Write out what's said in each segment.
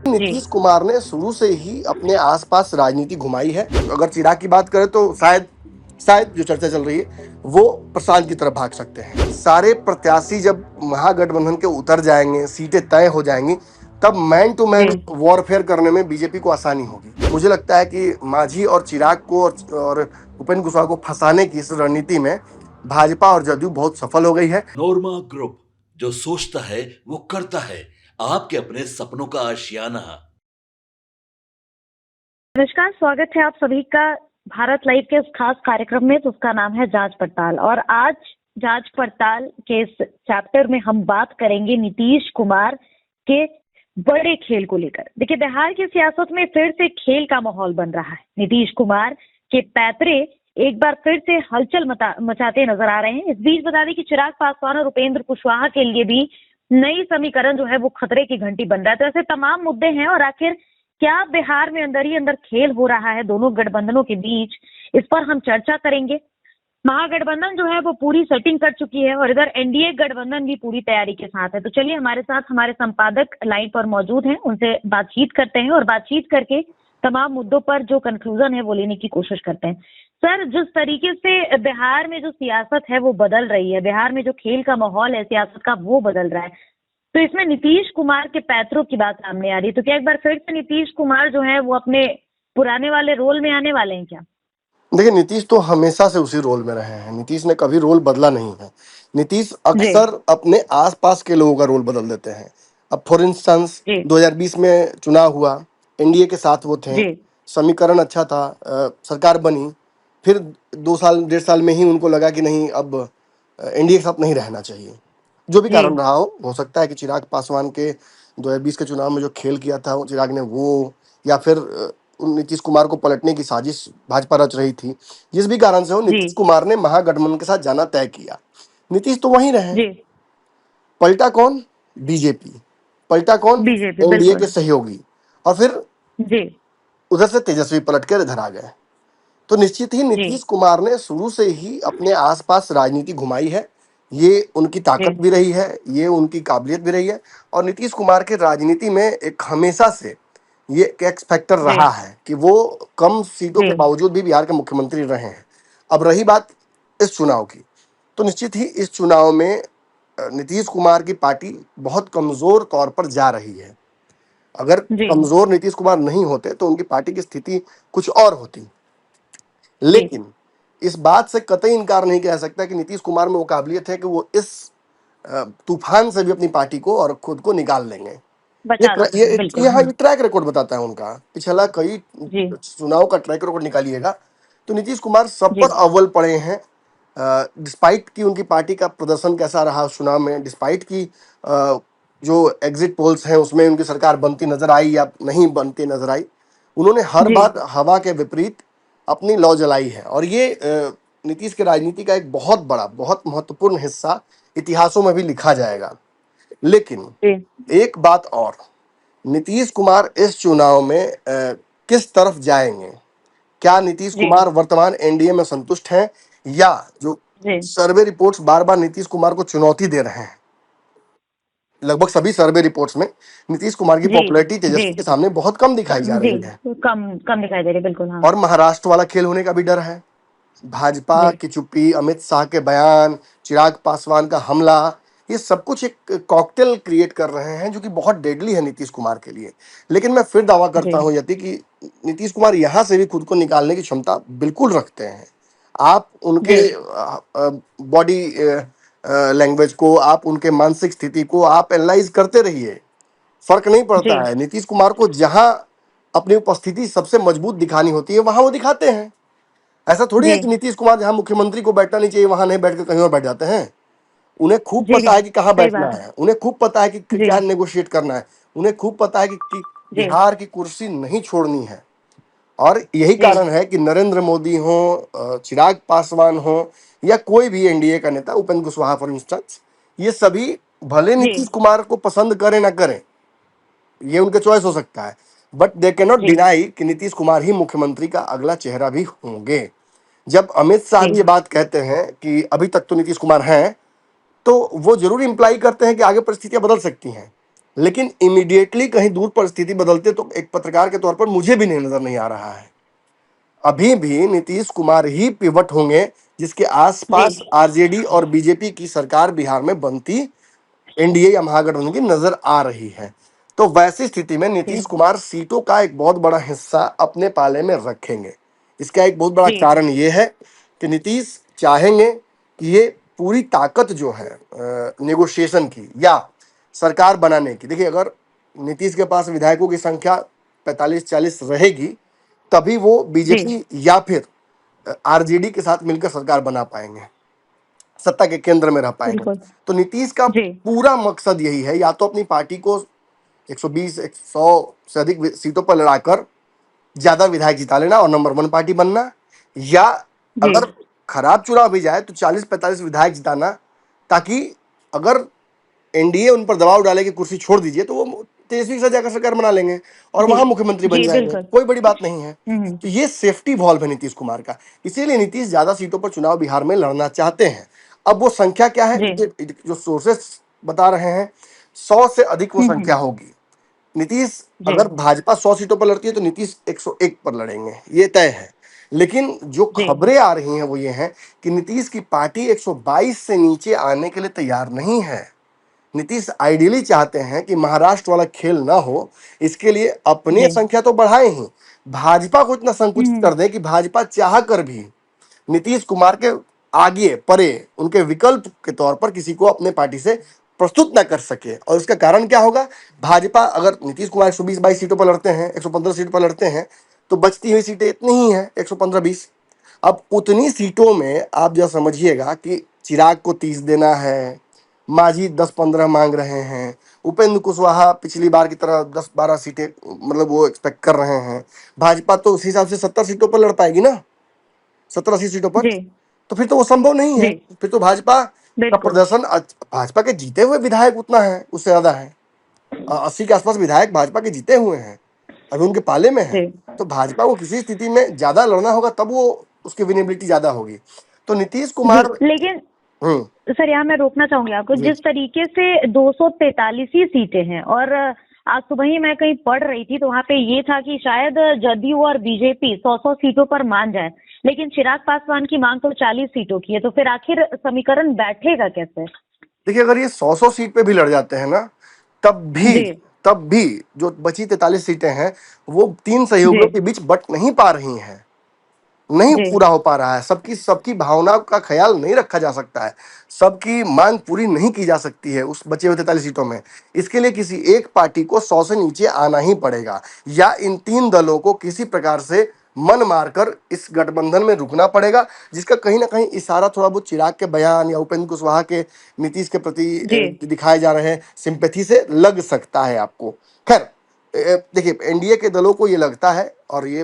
जी। नीतीश कुमार ने शुरू से ही अपने आसपास राजनीति घुमाई है। अगर चिराग की बात करें तो शायद शायद जो चर्चा चल रही है वो प्रशांत की तरफ भाग सकते हैं। सारे प्रत्याशी जब महागठबंधन के उतर जाएंगे, सीटें तय हो जाएंगी, तब मैन टू मैन जी। वॉरफेयर करने में बीजेपी को आसानी होगी। मुझे लगता है कि मांझी और चिराग को और उपेंद्र कुशवाहा को फंसाने की इस रणनीति में भाजपा और जदयू बहुत सफल हो गई है। नोरमा ग्रुप, जो सोचता है वो करता है। आपके अपने सपनों का आशियाना। नमस्कार, स्वागत है आप सभी का भारत लाइव के इस खास कार्यक्रम में, जिसका नाम है जांच पड़ताल। और आज जांच पड़ताल के इस चैप्टर में हम बात करेंगे नीतीश कुमार के बड़े खेल को लेकर। देखिए, बिहार की सियासत में फिर से खेल का माहौल बन रहा है। नीतीश कुमार के पैतरे एक बार फिर से हलचल मचाते नजर आ रहे हैं। इस बीच बता दें कि चिराग पासवान और उपेंद्र कुशवाहा के लिए भी नई समीकरण जो है वो खतरे की घंटी बन रहा है। तो ऐसे तमाम मुद्दे हैं, और आखिर क्या बिहार में अंदर ही अंदर खेल हो रहा है दोनों गठबंधनों के बीच, इस पर हम चर्चा करेंगे। महागठबंधन जो है वो पूरी सेटिंग कर चुकी है, और इधर एनडीए गठबंधन भी पूरी तैयारी के साथ है। तो चलिए, हमारे साथ हमारे संपादक लाइन पर मौजूद हैं, उनसे बातचीत करते हैं और बातचीत करके तमाम मुद्दों पर जो कंक्लूजन है वो लेने की कोशिश करते हैं। सर, जिस तरीके से बिहार में जो सियासत है वो बदल रही है, बिहार में जो खेल का माहौल है सियासत का वो बदल रहा है, तो इसमें नीतीश कुमार के पैतरों की बात सामने आ रही है। तो क्या एक बार फिर से नीतीश कुमार जो है वो अपने पुराने वाले रोल में आने वाले हैं क्या? देखिए, नीतीश तो हमेशा से उसी रोल में रहे हैं। नीतीश ने कभी रोल बदला नहीं है। नीतीश जी। अक्सर अपने आसपास के लोगों का रोल बदल देते हैं। अब फॉर इंस्टेंस जी। 2020 में चुनाव हुआ, एनडीए के साथ वो थे, जी। समीकरण अच्छा था, सरकार बनी। फिर 2 साल 1.5 साल में ही उनको लगा कि नहीं, अब एनडीए के साथ नहीं रहना चाहिए। जो भी जी। कारण रहा हो सकता है कि चिराग पासवान के 2020 के चुनाव में जो खेल किया था वो चिराग ने, वो या फिर नीतीश कुमार को पलटने की साजिश भाजपा रच रही थी। जिस भी कारण से हो, जी। नीतीश कुमार ने महागठबंधन के साथ जाना तय किया। नीतीश तो वहीं रहे। जी। पलटा कौन? बीजेपी। पलटा कौन? बीजेपी, एनडीए के बिल्कुल। सहयोगी। और फिर जी। उधर से तेजस्वी पलट कर इधर आ गए। तो निश्चित ही जी। नीतीश कुमार ने शुरू से ही अपने आसपास राजनीति घुमाई है। ये उनकी जी। ताकत भी रही है, ये उनकी काबिलियत भी रही है। और नीतीश कुमार के राजनीति में एक हमेशा से ये एक एक्स फैक्टर जी। रहा है कि वो कम सीटों जी। के बावजूद भी बिहार के मुख्यमंत्री रहे हैं। अब रही बात इस चुनाव की, तो निश्चित ही इस चुनाव में नीतीश कुमार की पार्टी बहुत कमजोर तौर पर जा रही है। अगर जी। कमजोर नीतीश कुमार नहीं होते तो उनकी पार्टी की स्थिति कुछ और होती। जी। लेकिन इस बात से कतई इनकार नहीं किया जा सकता कि नीतीश कुमार में वो काबिलियत है कि वो इस तूफान से भी अपनी पार्टी को और खुद को निकाल लेंगे। ये बचा ट्र- लेंगे, ये बिल्कुल। ये हाँ, ये ट्रैक रिकॉर्ड बताता है उनका। पिछला कई जी। चुनाव का ट्रैक रिकॉर्ड निकालिएगा तो नीतीश कुमार सब जी। पर अव्वल पड़े हैं। डिस्पाइट की उनकी पार्टी का प्रदर्शन कैसा रहा उस चुनाव में, डिस्पाइट की जो एग्जिट पोल्स हैं उसमें उनकी सरकार बनती नजर आई या नहीं बनती नजर आई, उन्होंने हर जी। बार हवा के विपरीत अपनी लौ जलाई है। और ये नीतीश के राजनीति का एक बहुत बड़ा, बहुत महत्वपूर्ण हिस्सा इतिहासों में भी लिखा जाएगा। लेकिन जी। एक बात और, नीतीश कुमार इस चुनाव में किस तरफ जाएंगे? क्या नीतीश जी। कुमार वर्तमान एनडीए में संतुष्ट हैं, या जो जी। सर्वे रिपोर्ट्स बार बार नीतीश कुमार को चुनौती दे रहे हैं? लगभग सभी सर्वे रिपोर्ट्स में नीतीश कुमार की जी। पॉपुलैरिटी जी। तेजस्वी के सामने बहुत कम दिखाई जा जी। रही है। कम कम दिखाई दे रही, बिल्कुल। हाँ। और महाराष्ट्र वाला खेल होने का भी डर है। भाजपा जी। की चुप्पी, अमित शाह के बयान, चिराग पासवान का हमला, ये सब कुछ एक कॉकटेल क्रिएट कर रहे हैं जो कि बहुत डेडली है नीतीश कुमार के लिए। लेकिन मैं फिर दावा जी। करता हूं यति कि नीतीश कुमार यहां से भी खुद को निकालने की क्षमता बिल्कुल रखते हैं। आप उनके जी। बॉडी लैंग्वेज को, आप उनके मानसिक स्थिति को आप एनालाइज करते रहिए। फर्क नहीं जी। पड़ता है। नीतीश कुमार को जहां अपनी उपस्थिति सबसे मजबूत दिखानी होती है वहां वो दिखाते हैं। ऐसा थोड़ी जी। है कि नीतीश कुमार जहां मुख्यमंत्री को बैठना नहीं चाहिए वहां नहीं बैठ कर कहीं और बैठ जाते हैं। उन्हें खूब जी। पता है कि कहाँ सही बैठना बात है। है, उन्हें खूब पता है कि जी। क्या नेगोशिएट करना है, उन्हें खूब पता है कि जी। बिहार की कुर्सी नहीं छोड़नी है। और यही जी। कारण है कि नरेंद्र मोदी हो, चिराग पासवान हो, या कोई भी एनडीए का नेता, उपेंद्र कुशवाहा फॉर इंस्टेंस, ये सभी भले जी। नीतीश कुमार को पसंद करें ना करें, ये उनके चॉइस हो सकता है, बट दे कैन नॉट जी। डिनाई कि नीतीश कुमार ही मुख्यमंत्री का अगला चेहरा भी होंगे। जब अमित शाह जी। ये बात कहते हैं कि अभी तक तो नीतीश कुमार हैं, तो वो जरूर इंप्लाई करते हैं कि आगे परिस्थितियां बदल सकती हैं। लेकिन इमीडिएटली कहीं दूर पर स्थिति बदलते तो एक पत्रकार के तौर पर मुझे भी नहीं नजर नहीं आ रहा है। अभी भी नीतीश कुमार ही पिवट होंगे जिसके आसपास जी आरजेडी और बीजेपी की सरकार बिहार में बनती एनडीए या महागठबंधन की नजर आ रही है। तो वैसी स्थिति में नीतीश जी कुमार सीटों का एक बहुत बड़ा हिस्सा अपने पाले में रखेंगे। इसका एक बहुत बड़ा जी कारण ये है कि नीतीश चाहेंगे कि ये पूरी ताकत जो है नेगोशिएशन की या सरकार बनाने की, देखिए अगर नीतीश के पास विधायकों की संख्या 45-40 रहेगी तभी वो जी बीजेपी या फिर आरजेडी के साथ मिलकर सरकार बना पाएंगे, सत्ता के केंद्र में रह पाएंगे। बिल्कुल। तो नीतीश का जी पूरा मकसद यही है, या तो अपनी पार्टी को 120 100 से अधिक सीटों पर लड़ाकर ज्यादा विधायक जिता लेना और नंबर 1 पार्टी बनना, या जी अगर खराब चुनाव भी जाए तो 40-45 विधायक जिताना, ताकि अगर एनडीए उन पर दबाव डाले कि कुर्सी छोड़ दीजिए तो वो तेजस्वी के साथ जाकर सरकार बना लेंगे और जी वहां मुख्यमंत्री बन जी जाएंगे, बिल्कुल। कोई बड़ी बात नहीं है। हम्म। तो ये सेफ्टी वॉल्व है नीतीश कुमार का, इसीलिए नीतीश ज्यादा सीटों पर चुनाव बिहार में लड़ना चाहते हैं। अब वो संख्या क्या है, जी जो सोर्सेस बता रहे हैं 100 से अधिक वो संख्या होगी। नीतीश जी अगर भाजपा 100 सीटों पर लड़ती है तो नीतीश 101 पर लड़ेंगे, ये तय है। लेकिन जो जी खबरें आ रही हैं वो ये हैं कि नीतीश की पार्टी 122 से नीचे आने के लिए तैयार नहीं है। नीतीश आइडियली चाहते हैं कि महाराष्ट्र वाला खेल ना हो, इसके लिए अपनी जी संख्या तो बढ़ाए ही, भाजपा को इतना संकुचित हम्म। कर दे कि भाजपा चाह कर भी नीतीश कुमार के आगे परे उनके विकल्प के तौर पर किसी को अपने पार्टी से प्रस्तुत ना कर सके। और इसका कारण क्या होगा, भाजपा अगर नीतीश कुमार 120-22 सीटों पर लड़ते हैं, 115 सीटों पर लड़ते हैं, तो बचती हुई सीटें इतनी ही हैं, 115-20। अब उतनी सीटों में आप जरा समझिएगा कि चिराग को 30 देना है, मांझी 10-15 मांग रहे हैं, उपेंद्र कुशवाहा पिछली बार की तरह 10-12 सीटें मतलब वो एक्सपेक्ट कर रहे हैं। भाजपा तो उस हिसाब से 70 सीटों पर लड़ पाएगी ना, 70-80 सीटों पर। जी तो फिर तो वो संभव नहीं है, जी फिर तो भाजपा का बिल्कुल। प्रदर्शन भाजपा के जीते हुए विधायक उतना है, उससे ज्यादा है। 80 के आसपास विधायक भाजपा के जीते हुए हैं, अभी उनके पाले में है। जी तो भाजपा को किसी स्थिति में ज्यादा लड़ना होगा तब वो उसकी विनेबिलिटी ज्यादा होगी। तो नीतीश जी कुमार लेकिन हम्म सर यहाँ मैं रोकना चाहूंगी आपको। जी जिस तरीके से 243 ही सीटें हैं और आज सुबह ही मैं कहीं पढ़ रही थी तो वहाँ पे ये था कि शायद जदयू और बीजेपी 100 सीटों पर मान जाए, लेकिन चिराग पासवान की मांग तो 40 सीटों की है। तो फिर आखिर समीकरण बैठेगा कैसे? देखिए अगर ये 100 सीट पे भी लड़ जाते हैं ना, तब भी जी तब भी जो बची 43 सीटें हैं वो 3 जी सहयोगियों के बीच बट नहीं पा रही हैं, नहीं जी पूरा हो पा रहा है। सबकी सबकी भावना का ख्याल नहीं रखा जा सकता है, सबकी मांग पूरी नहीं की जा सकती है उस बचे हुए 43 सीटों में। इसके लिए किसी एक पार्टी को 100 से नीचे आना ही पड़ेगा, या इन 3 दलों को किसी प्रकार से मन मारकर इस गठबंधन में रुकना पड़ेगा, जिसका कहीं ना कहीं इशारा थोड़ा बहुत चिराग के बयान या उपेंद्र कुशवाहा के नीतीश के प्रति जी दिखाए जा रहे सिंपैथी से लग सकता है आपको। खैर देखिए एनडीए के दलों को ये लगता है और ये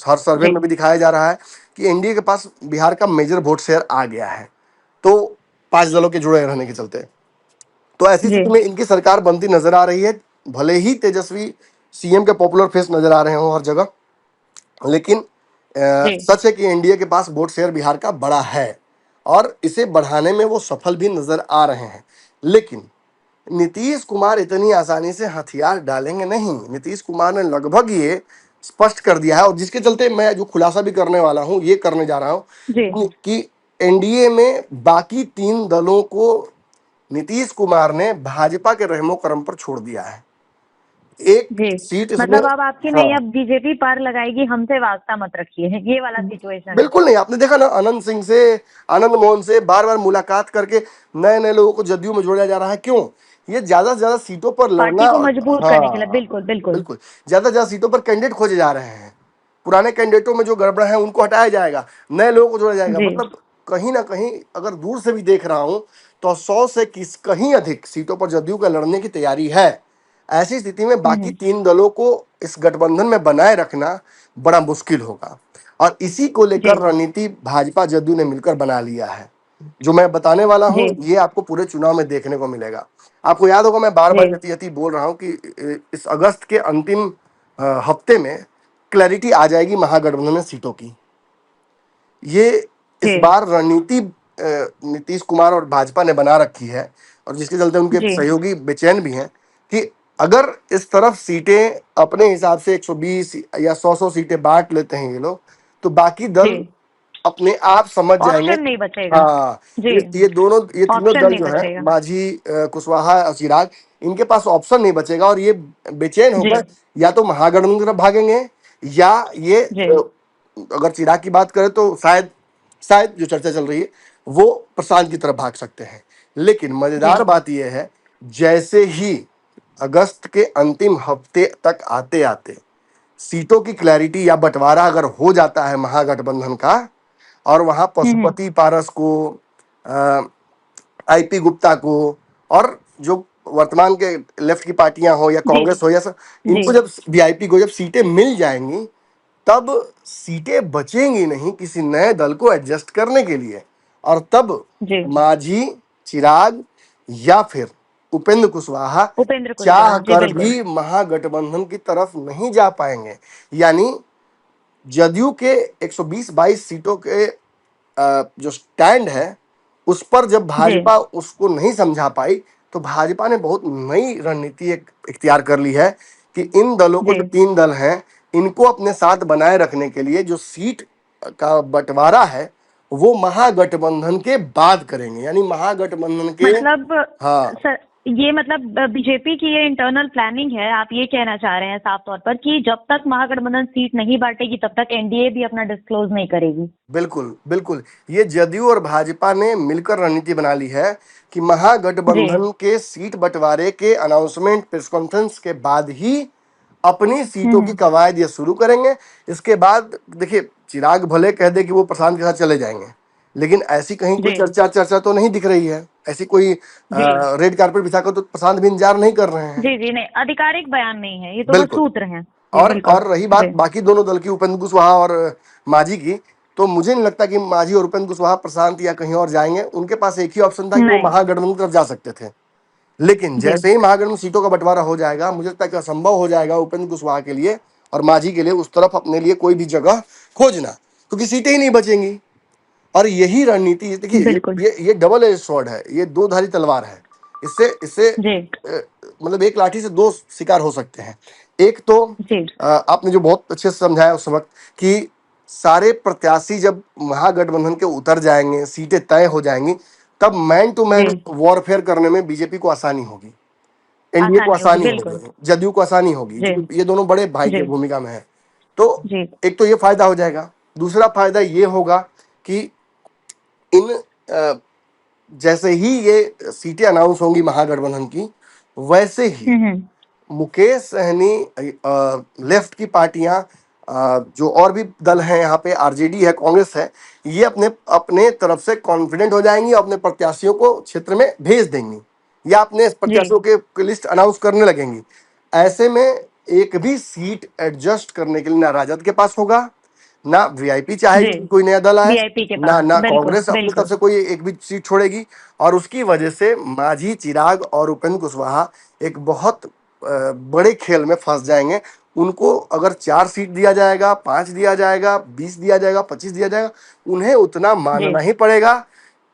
हर सर्वे जी में भी दिखाया जा रहा है कि एनडीए के पास बिहार का मेजर वोट शेयर आ गया है, तो 5 दलों के जुड़े रहने के चलते। तो ऐसी जी स्थिति में इनकी सरकार बनती नजर आ रही है, भले ही तेजस्वी सीएम के पॉपुलर फेस नजर आ रहे हो हर जगह, लेकिन जी सच है कि एनडीए के पास वोट शेयर बिहार का बड़ा है और इसे बढ़ाने में वो सफल भी नजर आ रहे हैं। लेकिन नीतीश कुमार इतनी आसानी से हथियार डालेंगे नहीं। नीतीश कुमार ने लगभग ये स्पष्ट कर दिया है, और जिसके चलते मैं जो खुलासा भी करने वाला हूं ये करने जा रहा जी हूं कि एनडीए में बाकी 3 दलों को नीतीश कुमार ने भाजपा के रहमो करम पर छोड़ दिया है। एक जी सीट इसमें, मतलब अब आपकी नहीं, हाँ अब बीजेपी पार लगाएगी, हमसे वास्ता मत रखिए, ये वाला सिचुएशन है। बिल्कुल नहीं। आपने देखा ना आनंद सिंह से, आनंद मोहन से बार बार मुलाकात करके नए नए लोगों को जदयू में जोड़ा जा रहा है। क्यों? ये ज्यादा से ज्यादा सीटों पर पार्टी लड़ना, को मजबूत करने के लिए। हाँ बिल्कुल बिल्कुल। बिल्कुल, ज्यादा से ज्यादा सीटों पर कैंडिडेट खोजे जा रहे हैं। पुराने कैंडिडेटों में जो गड़बड़ है उनको हटाया जाएगा, नए लोगों को जोड़ा जाएगा। जी मतलब कहीं ना कहीं अगर दूर से भी देख रहा हूं तो 100 से कहीं अधिक सीटों पर जदयू का लड़ने की तैयारी है। ऐसी स्थिति में बाकी हम्म। 3 दलों को इस गठबंधन में बनाए रखना बड़ा मुश्किल होगा, और इसी को जी लेकर रणनीति भाजपा जदयू ने मिलकर बना लिया है। जो मैं बताने वाला हूं जी ये आपको पूरे चुनाव में देखने को मिलेगा। आपको याद होगा मैं बार जी बार यति बोल रहा हूं कि इस अगस्त के अंतिम हफ्ते में क्लैरिटी आ जाएगी महागठबंधन में सीटों की। ये इस जी बार रणनीति नीतीश कुमार और भाजपा ने बना रखी है, और जिसके चलते उनके जी सहयोगी बेचैन भी हैं कि अगर इस तरफ सीटें अपने हिसाब से 120 या 100 सीटें बांट लेते हैं ये लोग, तो बाकी दल जी, अपने आप समझ जाएंगे। ऑप्शन नहीं बचेगा। हाँ, जी, ये तीनों ऑप्शन दल नहीं जो है, बचेगा। मांझी, कुशवाहा और चिराग, इनके पास ऑप्शन नहीं बचेगा और ये बेचैन जी, होकर या तो महागठबंधन की तरफ भागेंगे, या ये जी, अगर चिराग की बात करें तो शायद शायद जो चर्चा चल रही है वो प्रशांत की तरफ भाग सकते हैं। लेकिन जी, मजेदार बात यह है, जैसे ही अगस्त के अंतिम हफ्ते तक आते आते सीटों की क्लैरिटी या बंटवारा अगर हो जाता है महागठबंधन का, और वहां हम्म, पशुपति पारस को, आईपी गुप्ता को, और जो वर्तमान के लेफ्ट की पार्टियां हो या जी, कांग्रेस हो या सब, जी, इनको जब वीआईपी को जब सीटें मिल जाएंगी, तब सीटें बचेंगी नहीं किसी नए दल को एडजस्ट करने के लिए, और तब जी, मांझी, चिराग या फिर उपेंद्र कुशवाहा उपेंद्र चाह कुशवाहा, जी कर बिल्कुल। भी महागठबंधन की तरफ नहीं जा पाएंगे। यानी जदयू के 120-22 सीटों के जो स्टैंड है, उस पर जब जी, भाजपा उसको नहीं समझा पाई, तो भाजपा ने बहुत नई रणनीति एक इख्तियार कर ली है कि इन दलों को, जी, जो तीन दल हैं, इनको अपने साथ बनाए रखने के लिए जो सीट का बंटवारा है वो महागठबंधन के बाद करेंगे। यानी महागठबंधन के, मतलब हाँ सर, ये मतलब बीजेपी की ये इंटरनल प्लानिंग है, आप ये कहना चाह रहे हैं साफ तौर पर कि जब तक महागठबंधन सीट नहीं बांटेगी तब तक एनडीए भी अपना डिस्क्लोज नहीं करेगी। बिल्कुल बिल्कुल, ये जदयू और भाजपा ने मिलकर रणनीति बना ली है कि जी, महागठबंधन के सीट बंटवारे के अनाउंसमेंट प्रेस कॉन्फ्रेंस के बाद ही अपनी सीटों की हम्म, कवायद ये शुरू करेंगे। इसके बाद देखिए, चिराग भले कह दे कि वो प्रशांत के साथ चले जाएंगे, लेकिन ऐसी कहीं कोई जी, चर्चा चर्चा तो नहीं दिख रही है। ऐसी कोई जी, रेड कारपेट बिछाकर तो प्रशांत भी इंतजार नहीं कर रहे हैं। जी, जी, नहीं, आधिकारिक बयान नहीं है, ये तो बस बिल्कुल। सूत्र हैं। जी बिल्कुल। और रही बात जी, बाकी दोनों दल की, उपेंद्र कुशवाहा और मांझी की, तो मुझे नहीं लगता कि मांझी और उपेंद्र कुशवाहा प्रशांत या कहीं और जाएंगे। उनके पास एक ही ऑप्शन था कि वो नहीं, महागठबंधन की तरफ जा सकते थे। लेकिन जी, जैसे ही महागठबंधन सीटों का बंटवारा हो जाएगा, मुझे लगता है कि असंभव हो जाएगा उपेंद्र कुशवाहा के लिए और मांझी के लिए उस तरफ अपने लिए कोई भी जगह खोजना, क्योंकि सीटें ही नहीं बचेंगी। और यही रणनीति, देखिए, बिल्कुल। ये डबल एज स्वॉर्ड है, ये दो धारी तलवार है। इससे इससे जी, मतलब एक लाठी से दो शिकार हो सकते हैं। एक तो जी, आपने जो बहुत अच्छे से समझाया उस वक्त कि सारे प्रत्याशी जब महागठबंधन के उतर जाएंगे, सीटें तय हो जाएंगी, तब मैन टू जी, मैन वॉरफेयर करने में बीजेपी को आसानी होगी, एनडीए को आसानी होगी, आसानी बिल्कुल। होगी, जदयू को आसानी होगी, जी, क्योंकि ये दोनों बड़े भाई की जी, भूमिका में है। तो जी, एक तो ये फायदा हो जाएगा। दूसरा फायदा ये होगा कि इन जैसे ही ये सीटें अनाउंस होंगी महागठबंधन की, वैसे ही हम्म, मुकेश सहनी, लेफ्ट की पार्टियां, जो और भी दल हैं यहाँ पे, आरजेडी है, कांग्रेस है, ये अपने अपने तरफ से कॉन्फिडेंट हो जाएंगी, अपने प्रत्याशियों को क्षेत्र में भेज देंगी या अपने जी, प्रत्याशियों के लिस्ट अनाउंस करने लगेंगी। ऐसे में एक भी सीट एडजस्ट करने के लिए ना राजद के पास होगा, ना वीआईपी जी, चाहेगी कि कोई नया दल आए, वीआईपी के पास, ना बिल्कुल, कांग्रेस अपनी तरफ बिल्कुल। से कोई एक भी सीट छोड़ेगी। और उसकी वजह से मांझी, चिराग और उपेंद्र कुशवाहा एक बहुत बड़े खेल में फंस जाएंगे। उनको अगर 4 सीट दिया जाएगा, 5 दिया जाएगा, 20 दिया जाएगा, 25 दिया जाएगा, उन्हें उतना जी, मानना ही पड़ेगा।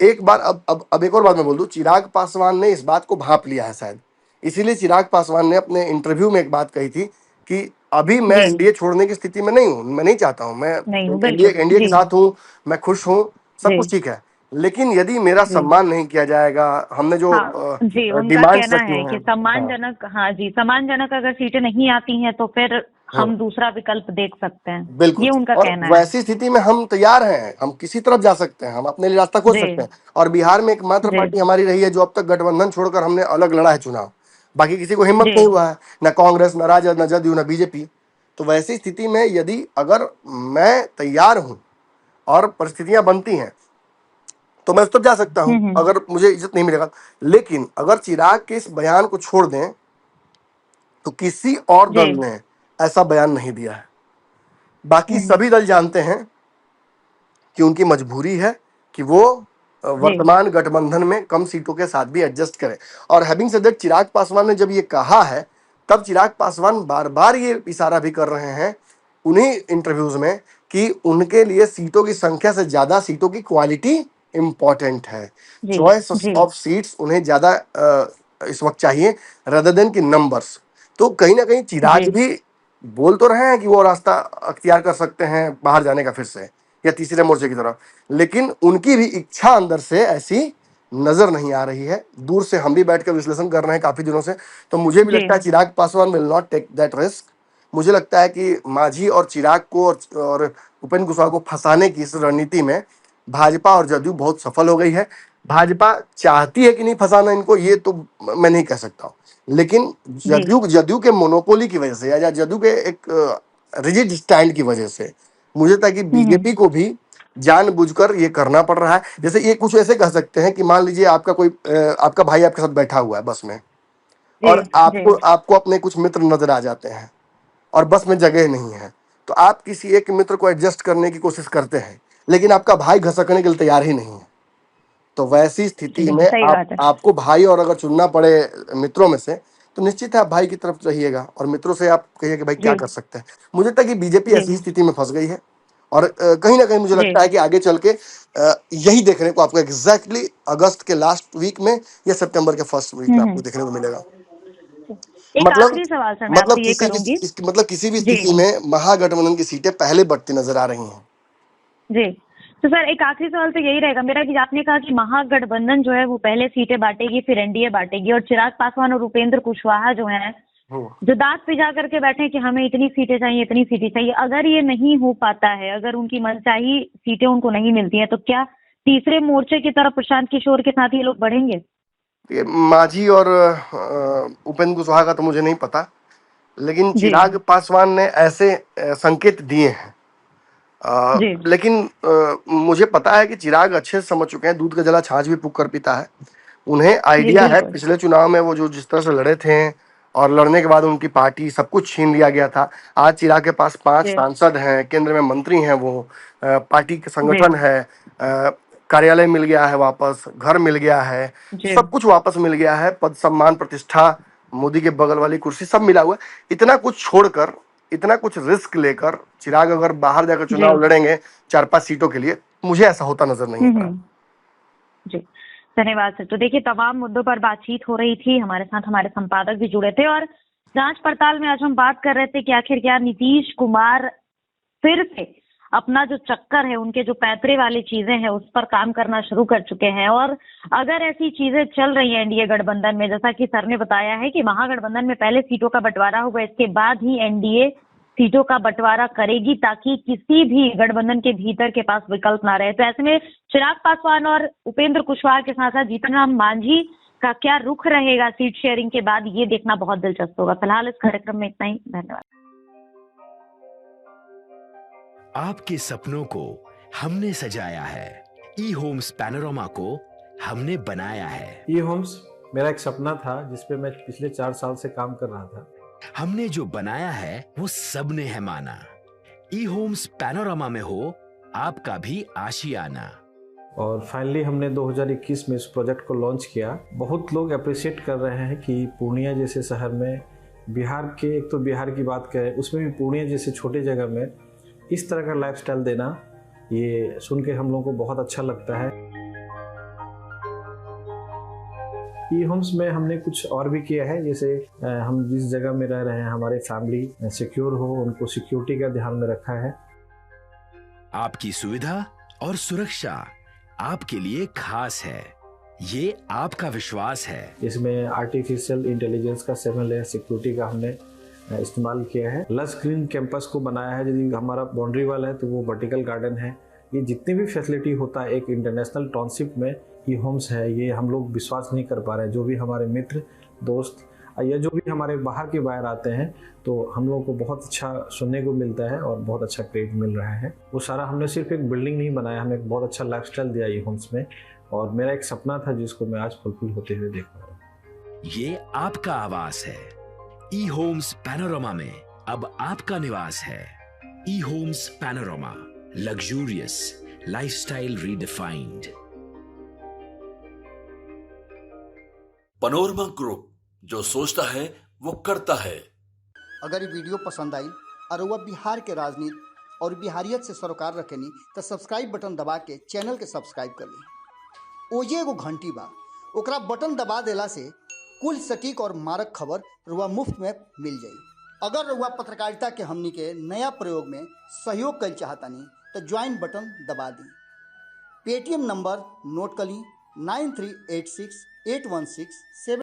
एक बार, अब एक और बात मैं बोल दूं, चिराग पासवान ने इस बात को भांप लिया है शायद, इसीलिए चिराग पासवान ने अपने इंटरव्यू में एक बात कही थी कि अभी मैं जी, एनडीए छोड़ने की स्थिति में नहीं हूँ, मैं नहीं चाहता हूँ, मैं नहीं हूँ, एनडीए बिल्कुल। एनडीए के जी, साथ हूँ, मैं खुश हूँ, सब जी, कुछ ठीक है। लेकिन यदि मेरा जी, सम्मान नहीं किया जाएगा, हमने जो हाँ, जी, उनका डिमांड्स कहना रखी है हैं, कि हाँ सम्मानजनक, हाँ जी, सम्मानजनक अगर सीटें नहीं आती हैं तो फिर हाँ हम दूसरा विकल्प देख सकते हैं, बिल्कुल। ये उनका और कहना है। वैसी स्थिति में हम तैयार हैं, हम किसी तरफ जा सकते हैं, हम अपने लिए रास्ता खोज जी, सकते हैं। और बिहार में एकमात्र जी, पार्टी हमारी रही है जो अब तक गठबंधन छोड़कर हमने अलग लड़ा है चुनाव। बाकी किसी को हिम्मत जी, नहीं हुआ है, ना कांग्रेस, ना राजद, ना जदयू, ना बीजेपी। तो वैसी स्थिति में यदि अगर मैं तैयार हूं और परिस्थितियां बनती हैं, तो मैं उस तरफ जा सकता हूं, हम्म, अगर मुझे इज्जत नहीं मिलेगा। लेकिन अगर चिराग के इस बयान को छोड़ दें, तो किसी और जी, दल ने ऐसा बयान नहीं दिया है। बाकी हम्म, सभी दल जानते हैं कि उनकी मजबूरी है कि वो जी, वर्तमान गठबंधन में कम सीटों के साथ भी एडजस्ट करें। और having said that, Chirag Paswan ने जब ये कहा है, तब चिराग पासवान बार बार ये इशारा भी कर रहे हैं उन्हीं इंटरव्यूज में कि उनके लिए सीटों की संख्या से ज्यादा सीटों की क्वालिटी इंपॉर्टेंट है। जी, चॉइस जी, ऑफ सीट्स उन्हें ज्यादा इस वक्त चाहिए, रदर देन की नंबर्स। तो कहीं ना कहीं चिराग जी भी बोल तो रहे हैं कि वो रास्ता अख्तियार कर सकते हैं बाहर जाने का फिर से, या तीसरे मोर्चे की तरफ, लेकिन उनकी भी इच्छा अंदर से ऐसी नजर नहीं आ रही है। दूर से हम भी बैठकर विश्लेषण कर रहे हैं काफी दिनों से, तो मुझे भी जी लगता है Chirag Paswan will not take that risk. मुझे लगता है कि मांझी और चिराग को और उपेंद्र कुशवाहा को फंसाने की इस रणनीति में भाजपा और जदयू बहुत सफल हो गई है। भाजपा चाहती है कि नहीं फंसाना इनको, ये तो मैं नहीं कह सकता हूँ, लेकिन जी जदयू के मोनोपोली की वजह से या जदयू के एक रिजिड स्टैंड की वजह से मुझे लगता है कि हम्म। बीजेपी को भी जानबूझकर ये करना पड़ रहा है। जैसे ये कुछ ऐसे कह सकते हैं कि मान लीजिए आपका कोई आपका भाई आपके साथ बैठा हुआ है बस में, जी और जी आपको आपको अपने कुछ मित्र नजर आ जाते हैं और बस में जगह नहीं है, तो आप किसी एक मित्र को एडजस्ट करने की कोशिश करते हैं, लेकिन आपका भाई घसकने के लिए तैयार ही नहीं है। तो वैसी स्थिति जी में सही बात है। आपको भाई और अगर चुनना पड़े मित्रों में से, तो निश्चित है आप भाई की तरफ रहिएगा और मित्रों से आप कहिए कि भाई क्या जी कर सकते हैं। मुझे लगता है कि बीजेपी जी ऐसी ही स्थिति में फंस गई है, और कहीं ना कहीं मुझे जी लगता है कि आगे चल के यही देखने को आपको एग्जैक्टली अगस्त के लास्ट वीक में या सितंबर के फर्स्ट वीक में आपको हम्म। देखने को मिलेगा। एक मतलब आखिरी सवाल सर मैं आपसे ये करूंगी। मतलब किसी भी जी स्थिति में महागठबंधन की सीटें पहले बढ़ती नजर आ रही हैं। जी तो सर एक आखिरी सवाल तो यही रहेगा मेरा कि आपने कहा कि महागठबंधन जो है वो पहले सीटें बांटेगी फिर एनडीए बांटेगी, और चिराग पासवान और उपेंद्र कुशवाहा जो हैं हम्म। जो दांत पिजा करके बैठे हैं कि हमें इतनी सीटें चाहिए इतनी सीटें चाहिए, अगर ये नहीं हो पाता है, अगर उनकी मनचाही सीटें उनको नहीं मिलती हैं, तो क्या तीसरे मोर्चे की तरफ प्रशांत किशोर के साथ ये लोग बढ़ेंगे? ये मांझी और उपेंद्र कुशवाहा का तो मुझे नहीं पता, लेकिन जी चिराग पासवान ने ऐसे संकेत दिए हैं। जी लेकिन मुझे पता है कि चिराग अच्छे से समझ चुके हैं, दूध का जला छाछ भी फूंक कर पीता है। उन्हें जी आइडिया है, बिल्कुल। पिछले चुनाव में वो जो जिस तरह से लड़े थे और लड़ने के बाद उनकी पार्टी सब कुछ छीन लिया गया था। आज चिराग के पास 5 जी सांसद हैं, केंद्र में मंत्री हैं, वो पार्टी के जी संगठन है, कार्यालय मिल गया है वापस, घर मिल गया है, जी सब कुछ वापस मिल गया है, पद सम्मान प्रतिष्ठा, मोदी के बगल वाली कुर्सी सब मिला हुआ है। इतना कुछ छोड़कर, इतना कुछ रिस्क लेकर चिराग अगर बाहर जाकर जी चुनाव लड़ेंगे 4-5 सीटों के लिए, मुझे ऐसा होता नजर नहीं आ रहा। जी धन्यवाद सर। तो देखिए तमाम मुद्दों पर बातचीत हो रही थी, हमारे साथ हमारे संपादक भी जुड़े थे, और जांच पड़ताल में आज हम बात कर रहे थे कि आखिर क्या नीतीश कुमार फिर से अपना जो चक्कर है, उनके जो पैतरे वाली चीजें हैं उस पर काम करना शुरू कर चुके हैं। और अगर ऐसी चीजें चल रही हैं एनडीए गठबंधन में, जैसा कि सर ने बताया है कि महागठबंधन में पहले सीटों का बंटवारा होगा, इसके बाद ही एनडीए सीटों का बंटवारा करेगी ताकि किसी भी गठबंधन के भीतर के पास विकल्प ना रहे। तो ऐसे में चिराग पासवान और उपेंद्र कुशवाहा के साथ साथ जीतन राम मांझी का क्या रुख रहेगा सीट शेयरिंग के बाद, ये देखना बहुत दिलचस्प होगा। फिलहाल इस कार्यक्रम में इतना ही, धन्यवाद। आपके सपनों को हमने सजाया है, ई होम्स पैनोरामा को हमने बनाया है। ई होम्स मेरा एक सपना था जिसपे मैं पिछले 4 साल से काम कर रहा था। हमने जो बनाया है वो सबने है माना। ई होम्स पैनोरामा में हो आपका भी आशियाना। और फाइनली हमने 2021 में इस प्रोजेक्ट को लॉन्च किया। बहुत लोग अप्रिशिएट कर रहे हैं कि पूर्णिया जैसे शहर में, बिहार के, एक तो बिहार की बात करें उसमें भी पूर्णिया जैसे छोटे जगह में इस तरह का लाइफस्टाइल देना, ये सुन के हम लोगों को बहुत अच्छा लगता है। ई होम्स में हमने कुछ और भी किया है, जैसे हम जिस जगह में रह रहे हैं हमारे फैमिली सिक्योर हो, उनको सिक्योरिटी का ध्यान में रखा है। आपकी सुविधा और सुरक्षा आपके लिए खास है, ये आपका विश्वास है। इसमें आर्टिफिशियल इंटेलिजेंस का 7 लेयर सिक्योरिटी का हमने इस्तेमाल किया है। लस ग्रीन कैंपस को बनाया है, यदि हमारा बाउंड्री वाल है तो वो वर्टिकल गार्डन है। ये जितनी भी फैसिलिटी होता है एक इंटरनेशनल टाउनशिप में ई होम्स है, ये हम लोग विश्वास नहीं कर पा रहे हैं। जो भी हमारे मित्र दोस्त या जो भी हमारे बाहर के बाहर आते हैं तो हम लोगों को बहुत अच्छा सुनने को मिलता है और बहुत अच्छा क्रेडिट मिल रहा है। वो सारा हमने सिर्फ एक बिल्डिंग नहीं बनाया, हमें एक बहुत अच्छा लाइफस्टाइल दिया ई होम्स में, और मेरा एक सपना था जिसको मैं आज फुलफिल होते हुए देख रहा हूँ। ये आपका आवास है। ई होम्स पैनोरामा में अब आपका निवास है। E Homes Panorama, luxurious lifestyle redefined. Panorama group, जो सोचता है वो करता है। अगर ये वीडियो पसंद आई और वह बिहार के राजनीति और बिहारियत से सरोकार रखेनी तो सब्सक्राइब बटन दबा के चैनल के सब्सक्राइब कर ली। ओजे एगो घंटी बा, ओकरा बटन दबा देला से कुल सटीक और मारक खबर रुआ मुफ्त में मिल जाई। अगर रुआ पत्रकारिता के हमनी के नया प्रयोग में सहयोग कर चाहतानी तो ज्वाइन बटन दबा दी। पेटीएम नंबर नोट कर ली 93868167